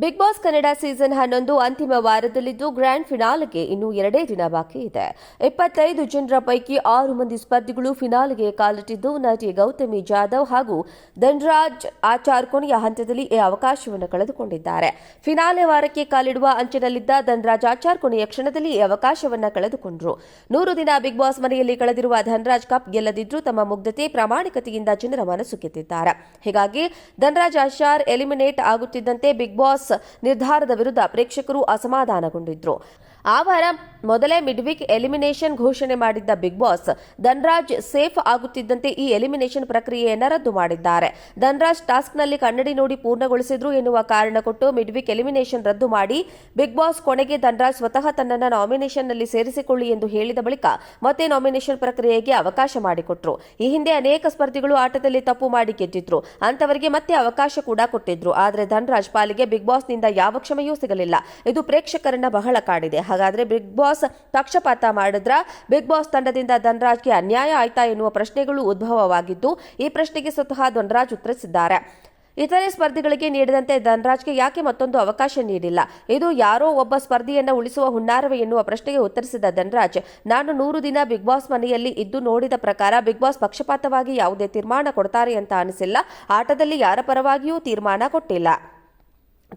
Big boss Kannada season 11 ಅಂತಿಮ ವಾರದಲ್ಲಿದ್ದು grand ಫಿನಾಲೆಗೆ ಇನ್ನು 2 ದಿನ ಬಾಕಿ ಇದೆ. 25 ಜನರ ಪೈಕಿ 6 ಮಂದಿ ಸ್ಪರ್ಧಿಗಳು ಫಿನಾಲೆಗೆ ಕಾಲಿಟ್ಟಿದ್ದು ನಟಿ ಗೌತಮಿ ಜಾಧವ್ ಹಾಗೂ ಧನ್ರಾಜ್ ಆಚಾರ್ ಕೊನೆಯ ಹಂತದಲ್ಲಿ ಈ ಅವಕಾಶವನ್ನು ಕಳೆದುಕೊಂಡಿದ್ದಾರೆ. ಫಿನಾಲೆ ವಾರಕ್ಕೆ ಕಾಲಿಡುವ ಅಂಚಿನಲ್ಲಿದ್ದ ಧನ್ರಾಜ್ ಆಚಾರ್ ಕೊನೆಯ ಕ್ಷಣದಲ್ಲಿ ಈ ಅವಕಾಶವನ್ನು ಕಳೆದುಕೊಂಡರು. 100 ದಿನ ಬಿಗ್ ಬಾಸ್ ಮನೆಯಲ್ಲಿ ಕಳೆದಿರುವ ಧನ್ರಾಜ್ ಕಪ್ ಗೆಲ್ಲದಿದ್ರೂ ತಮ್ಮ ಮುಗ್ಧತೆ ಪ್ರಾಮಾಣಿಕತೆಯಿಂದ ಜನರ ಮನಸ್ಸು ಗೆದ್ದಿದ್ದಾರೆ. ಹೀಗಾಗಿ ಧನ್ರಾಜ್ ಆಚಾರ್ ಎಲಿಮಿನೇಟ್ ಆಗುತ್ತಿದ್ದಂತೆ ಬಿಗ್ ಬಾಸ್ ನಿರ್ಧಾರದ ವಿರುದ್ಧ ಪ್ರೇಕ್ಷಕರು ಅಸಮಾಧಾನಗೊಂಡಿದ್ರು. ಆ ವಾರ ಮೊದಲೇ ಮಿಡ್ವೀಕ್ ಎಲಿಮಿನೇಷನ್ ಘೋಷಣೆ ಮಾಡಿದ್ದ ಬಿಗ್ ಬಾಸ್ ಧನ್ರಾಜ್ ಸೇಫ್ ಆಗುತ್ತಿದ್ದಂತೆ ಈ ಎಲಿಮಿನೇಷನ್ ಪ್ರಕ್ರಿಯೆಯನ್ನು ರದ್ದು ಮಾಡಿದ್ದಾರೆ. ಧನ್ರಾಜ್ ಟಾಸ್ಕ್ನಲ್ಲಿ ಕನ್ನಡಿ ನೋಡಿ ಪೂರ್ಣಗೊಳಿಸಿದ್ರು ಎನ್ನುವ ಕಾರಣ ಕೊಟ್ಟು ಮಿಡ್ವೀಕ್ ಎಲಿಮಿನೇಷನ್ ರದ್ದು ಮಾಡಿ ಬಿಗ್ ಬಾಸ್ ಕೊನೆಗೆ ಧನ್ರಾಜ್ ಸ್ವತಃ ತನ್ನನ್ನು ನಾಮಿನೇಷನ್ನಲ್ಲಿ ಸೇರಿಸಿಕೊಳ್ಳಿ ಎಂದು ಹೇಳಿದ ಬಳಿಕ ಮತ್ತೆ ನಾಮಿನೇಷನ್ ಪ್ರಕ್ರಿಯೆಗೆ ಅವಕಾಶ ಮಾಡಿಕೊಟ್ರು. ಈ ಹಿಂದೆ ಅನೇಕ ಸ್ಪರ್ಧಿಗಳು ಆಟದಲ್ಲಿ ತಪ್ಪು ಮಾಡಿ ಗೆದ್ದಿದ್ರು. ಅಂತವರಿಗೆ ಮತ್ತೆ ಅವಕಾಶ ಕೂಡ ಕೊಟ್ಟಿದ್ರು. ಆದರೆ ಧನ್ರಾಜ್ ಪಾಲಿಗೆ ಬಿಗ್ ಬಾಸ್ನಿಂದ ಯಾವ ಕ್ಷಮೆಯೂ ಸಿಗಲಿಲ್ಲ. ಇದು ಪ್ರೇಕ್ಷಕರನ್ನ ಬಹಳ ಕಾಡಿದೆ. ಹಾಗಾದ್ರೆ ಬಿಗ್ ಬಾಸ್ ಪಕ್ಷಪಾತ ಮಾಡಿದ್ರ? ಬಿಗ್ ಬಾಸ್ ತಂಡದಿಂದ ಧನ್ರಾಜ್ಗೆ ಅನ್ಯಾಯ ಆಯ್ತಾ ಎನ್ನುವ ಪ್ರಶ್ನೆಗಳು ಉದ್ಭವವಾಗಿದ್ದು, ಈ ಪ್ರಶ್ನೆಗೆ ಸ್ವತಃ ಧನ್ರಾಜ್ ಉತ್ತರಿಸಿದ್ದಾರೆ. ಇತರೆ ಸ್ಪರ್ಧಿಗಳಿಗೆ ನೀಡಿದಂತೆ ಧನ್ರಾಜ್ಗೆ ಯಾಕೆ ಮತ್ತೊಂದು ಅವಕಾಶ ನೀಡಿಲ್ಲ? ಇದು ಯಾರೋ ಒಬ್ಬ ಸ್ಪರ್ಧಿಯನ್ನ ಉಳಿಸುವ ಹುನ್ನಾರವೇ ಎನ್ನುವ ಪ್ರಶ್ನೆಗೆ ಉತ್ತರಿಸಿದ ಧನ್ರಾಜ್, ನಾನು 100 ದಿನ ಬಿಗ್ ಬಾಸ್ ಮನೆಯಲ್ಲಿ ಇದ್ದು ನೋಡಿದ ಪ್ರಕಾರ ಬಿಗ್ ಬಾಸ್ ಪಕ್ಷಪಾತವಾಗಿ ಯಾವುದೇ ತೀರ್ಮಾನ ಕೊಡ್ತಾರೆ ಅಂತ ಅನಿಸಿಲ್ಲ. ಆಟದಲ್ಲಿ ಯಾರ ಪರವಾಗಿಯೂ ತೀರ್ಮಾನ ಕೊಟ್ಟಿಲ್ಲ.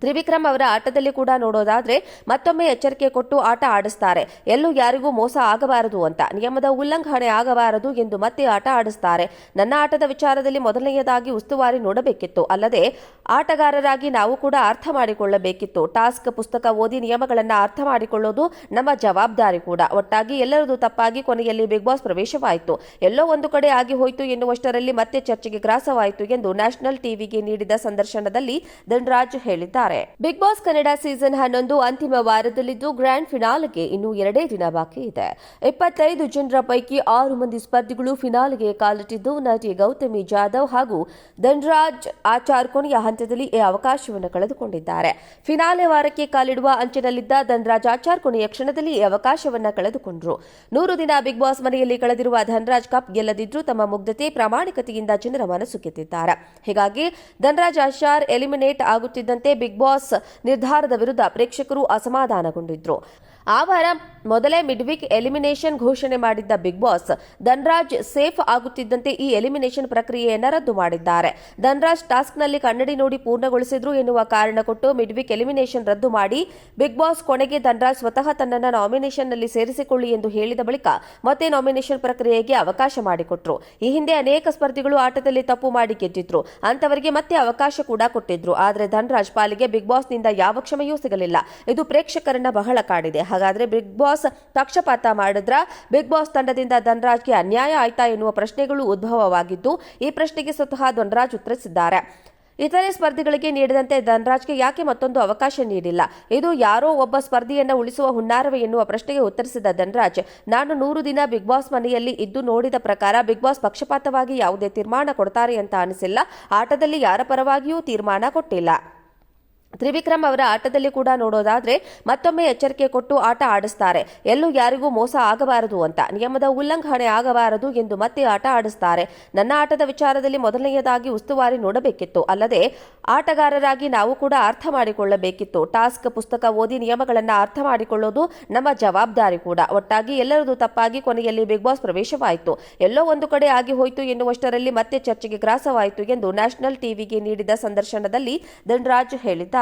ತ್ರಿವಿಕ್ರಮ್ ಅವರ ಆಟದಲ್ಲಿ ಕೂಡ ನೋಡೋದಾದ್ರೆ ಮತ್ತೊಮ್ಮೆ ಎಚ್ಚರಿಕೆ ಕೊಟ್ಟು ಆಟ ಆಡಿಸ್ತಾರೆ. ಎಲ್ಲೂ ಯಾರಿಗೂ ಮೋಸ ಆಗಬಾರದು ಅಂತ, ನಿಯಮದ ಉಲ್ಲಂಘನೆ ಆಗಬಾರದು ಎಂದು ಮತ್ತೆ ಆಟ ಆಡಿಸ್ತಾರೆ. ನನ್ನ ಆಟದ ವಿಚಾರದಲ್ಲಿ ಮೊದಲನೆಯದಾಗಿ ಉಸ್ತುವಾರಿ ನೋಡಬೇಕಿತ್ತು. ಅಲ್ಲದೆ ಆಟಗಾರರಾಗಿ ನಾವು ಕೂಡ ಅರ್ಥ ಮಾಡಿಕೊಳ್ಳಬೇಕಿತ್ತು. ಟಾಸ್ಕ್ ಪುಸ್ತಕ ಓದಿ ನಿಯಮಗಳನ್ನು ಅರ್ಥ ಮಾಡಿಕೊಳ್ಳೋದು ನಮ್ಮ ಜವಾಬ್ದಾರಿ ಕೂಡ. ಒಟ್ಟಾಗಿ ಎಲ್ಲರದು ತಪ್ಪಾಗಿ ಕೊನೆಯಲ್ಲಿ ಬಿಗ್ ಬಾಸ್ ಪ್ರವೇಶವಾಯಿತು. ಎಲ್ಲೋ ಒಂದು ಕಡೆ ಆಗಿ ಹೋಯಿತು ಎನ್ನುವಷ್ಟರಲ್ಲಿ ಮತ್ತೆ ಚರ್ಚೆಗೆ ಗ್ರಾಸವಾಯಿತು ಎಂದು ನ್ಯಾಷನಲ್ ಟಿವಿಗೆ ನೀಡಿದ ಸಂದರ್ಶನದಲ್ಲಿ ಧನ್ರಾಜ್ ಹೇಳಿದ್ದಾರೆ. ಬಿಗ್ ಬಾಸ್ ಕನ್ನಡ ಸೀಸನ್ 11 ಅಂತಿಮ ವಾರದಲ್ಲಿದ್ದು ಗ್ರ್ಯಾಂಡ್ ಫಿನಾಲೆಗೆ ಇನ್ನು 2 ದಿನ ಬಾಕಿ ಇದೆ. 25 ಜನರ ಪೈಕಿ 6 ಮಂದಿ ಸ್ಪರ್ಧಿಗಳು ಫಿನಾಲೆಗೆ ಕಾಲಿಟ್ಟಿದ್ದು ನಟಿ ಗೌತಮಿ ಜಾಧವ್ ಹಾಗೂ ಧನ್ರಾಜ್ ಆಚಾರ್ ಕೊನೆಯ ಹಂತದಲ್ಲಿ ಈ ಅವಕಾಶವನ್ನು ಕಳೆದುಕೊಂಡಿದ್ದಾರೆ. ಫಿನಾಲೆ ವಾರಕ್ಕೆ ಕಾಲಿಡುವ ಅಂಚಿನಲ್ಲಿದ್ದ ಧನ್ರಾಜ್ ಆಚಾರ್ ಕೊನೆಯ ಕ್ಷಣದಲ್ಲಿ ಈ ಅವಕಾಶವನ್ನು ಕಳೆದುಕೊಂಡರು. 100 ದಿನ ಬಿಗ್ ಬಾಸ್ ಮನೆಯಲ್ಲಿ ಕಳೆದಿರುವ ಧನ್ರಾಜ್ ಕಪ್ ಗೆಲ್ಲದಿದ್ರೂ ತಮ್ಮ ಮುಗ್ಧತೆ ಪ್ರಾಮಾಣಿಕತೆಯಿಂದ ಜನರ ಮನಸ್ಸು ಗೆದ್ದಿದ್ದಾರೆ. ಹೀಗಾಗಿ ಧನ್ರಾಜ್ ಆಚಾರ್ ಎಲಿಮಿನೇಟ್ ಆಗುತ್ತಿದ್ದಂತೆ ಬಿಗ್ ಬಾಸ್ ನಿರ್ಧಾರದ ವಿರುದ್ಧ ಪ್ರೇಕ್ಷಕರು ಅಸಮಾಧಾನಗೊಂಡಿದ್ರು. ಆ ವಾರ ಮೊದಲೇ ಮಿಡ್ವೀಕ್ ಎಲಿಮಿನೇಷನ್ ಘೋಷಣೆ ಮಾಡಿದ್ದ ಬಿಗ್ ಬಾಸ್ ಧನ್ರಾಜ್ ಸೇಫ್ ಆಗುತ್ತಿದ್ದಂತೆ ಈ ಎಲಿಮಿನೇಷನ್ ಪ್ರಕ್ರಿಯೆಯನ್ನು ರದ್ದು ಮಾಡಿದ್ದಾರೆ. ಧನ್ರಾಜ್ ಟಾಸ್ಕ್ನಲ್ಲಿ ಕನ್ನಡಿ ನೋಡಿ ಪೂರ್ಣಗೊಳಿಸಿದ್ರು ಎನ್ನುವ ಕಾರಣ ಕೊಟ್ಟು ಮಿಡ್ವೀಕ್ ಎಲಿಮಿನೇಷನ್ ರದ್ದು ಮಾಡಿ ಬಿಗ್ ಬಾಸ್ ಕೊನೆಗೆ ಧನ್ರಾಜ್ ಸ್ವತಃ ತನ್ನನ್ನು ನಾಮಿನೇಷನ್ನಲ್ಲಿ ಸೇರಿಸಿಕೊಳ್ಳಿ ಎಂದು ಹೇಳಿದ ಬಳಿಕ ಮತ್ತೆ ನಾಮಿನೇಷನ್ ಪ್ರಕ್ರಿಯೆಗೆ ಅವಕಾಶ ಮಾಡಿಕೊಟ್ರು. ಈ ಹಿಂದೆ ಅನೇಕ ಸ್ಪರ್ಧಿಗಳು ಆಟದಲ್ಲಿ ತಪ್ಪು ಮಾಡಿ ಗೆದ್ದಿದ್ರು. ಅಂತವರಿಗೆ ಮತ್ತೆ ಅವಕಾಶ ಕೂಡ ಕೊಟ್ಟಿದ್ರು. ಆದರೆ ಧನ್ರಾಜ್ ಪಾಲಿಗೆ ಬಿಗ್ ಬಾಸ್ನಿಂದ ಯಾವ ಕ್ಷಮೆಯೂ ಸಿಗಲಿಲ್ಲ. ಇದು ಪ್ರೇಕ್ಷಕರನ್ನ ಬಹಳ ಕಾಡಿದೆ. ಹಾಗಾದ್ರೆ ಬಿಗ್ ಬಾಸ್ ಪಕ್ಷಪಾತ ಮಾಡಿದ್ರ? ಬಿಗ್ ಬಾಸ್ ತಂಡದಿಂದ ಧನ್ರಾಜ್ಗೆ ಅನ್ಯಾಯ ಆಯ್ತಾ ಎನ್ನುವ ಪ್ರಶ್ನೆಗಳು ಉದ್ಭವವಾಗಿದ್ದು, ಈ ಪ್ರಶ್ನೆಗೆ ಸ್ವತಃ ಧನ್ರಾಜ್ ಉತ್ತರಿಸಿದ್ದಾರೆ. ಇತರೆ ಸ್ಪರ್ಧಿಗಳಿಗೆ ನೀಡಿದಂತೆ ಧನ್ರಾಜ್ಗೆ ಯಾಕೆ ಮತ್ತೊಂದು ಅವಕಾಶ ನೀಡಿಲ್ಲ? ಇದು ಯಾರೋ ಒಬ್ಬ ಸ್ಪರ್ಧಿಯನ್ನ ಉಳಿಸುವ ಹುನ್ನಾರವೇ ಎನ್ನುವ ಪ್ರಶ್ನೆಗೆ ಉತ್ತರಿಸಿದ ಧನ್ರಾಜ್, ನಾನು 100 ದಿನ ಬಿಗ್ ಬಾಸ್ ಮನೆಯಲ್ಲಿ ಇದ್ದು ನೋಡಿದ ಪ್ರಕಾರ ಬಿಗ್ ಬಾಸ್ ಪಕ್ಷಪಾತವಾಗಿ ಯಾವುದೇ ತೀರ್ಮಾನ ಕೊಡ್ತಾರೆ ಅಂತ ಅನಿಸಿಲ್ಲ. ಆಟದಲ್ಲಿ ಯಾರ ಪರವಾಗಿಯೂ ತೀರ್ಮಾನ ಕೊಟ್ಟಿಲ್ಲ. ತ್ರಿವಿಕ್ರಮ್ ಅವರ ಆಟದಲ್ಲಿ ಕೂಡ ನೋಡೋದಾದ್ರೆ ಮತ್ತೊಮ್ಮೆ ಎಚ್ಚರಿಕೆ ಕೊಟ್ಟು ಆಟ ಆಡಿಸ್ತಾರೆ. ಎಲ್ಲೂ ಯಾರಿಗೂ ಮೋಸ ಆಗಬಾರದು ಅಂತ, ನಿಯಮದ ಉಲ್ಲಂಘನೆ ಆಗಬಾರದು ಎಂದು ಮತ್ತೆ ಆಟ ಆಡಿಸ್ತಾರೆ. ನನ್ನ ಆಟದ ವಿಚಾರದಲ್ಲಿ ಮೊದಲನೆಯದಾಗಿ ಉಸ್ತುವಾರಿ ನೋಡಬೇಕಿತ್ತು. ಅಲ್ಲದೆ ಆಟಗಾರರಾಗಿ ನಾವು ಕೂಡ ಅರ್ಥ ಮಾಡಿಕೊಳ್ಳಬೇಕಿತ್ತು. ಟಾಸ್ಕ್ ಪುಸ್ತಕ ಓದಿ ನಿಯಮಗಳನ್ನು ಅರ್ಥ ಮಾಡಿಕೊಳ್ಳೋದು ನಮ್ಮ ಜವಾಬ್ದಾರಿ ಕೂಡ. ಒಟ್ಟಾಗಿ ಎಲ್ಲರದು ತಪ್ಪಾಗಿ ಕೊನೆಯಲ್ಲಿ ಬಿಗ್ ಬಾಸ್ ಪ್ರವೇಶವಾಯಿತು. ಎಲ್ಲೋ ಒಂದು ಕಡೆ ಆಗಿ ಹೋಯಿತು ಎನ್ನುವಷ್ಟರಲ್ಲಿ ಮತ್ತೆ ಚರ್ಚೆಗೆ ಗ್ರಾಸವಾಯಿತು ಎಂದು ನ್ಯಾಷನಲ್ ಟಿವಿಗೆ ನೀಡಿದ ಸಂದರ್ಶನದಲ್ಲಿ ಧನ್ರಾಜ್ ಹೇಳಿದ್ದಾರೆ.